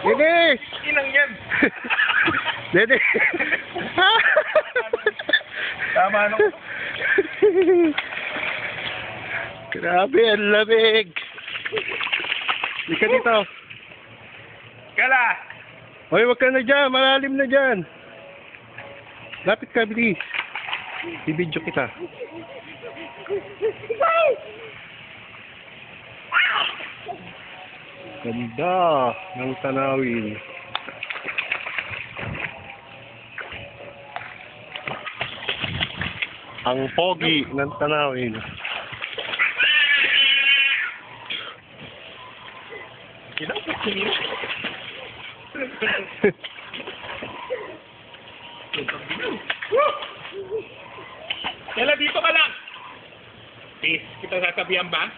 Dennis! Inang yan. Dennis! Tama nung... Grabe, ang lamig! Hindi ka dito. Kala! Hoy, wag ka na dyan. Malalim na dyan. Lapit ka, bilis. Bibidyo kita. Ganda ng tanawin. Ang pogi ng tanawin. Kala dito ka lang! Peace, kita sasabihan ba?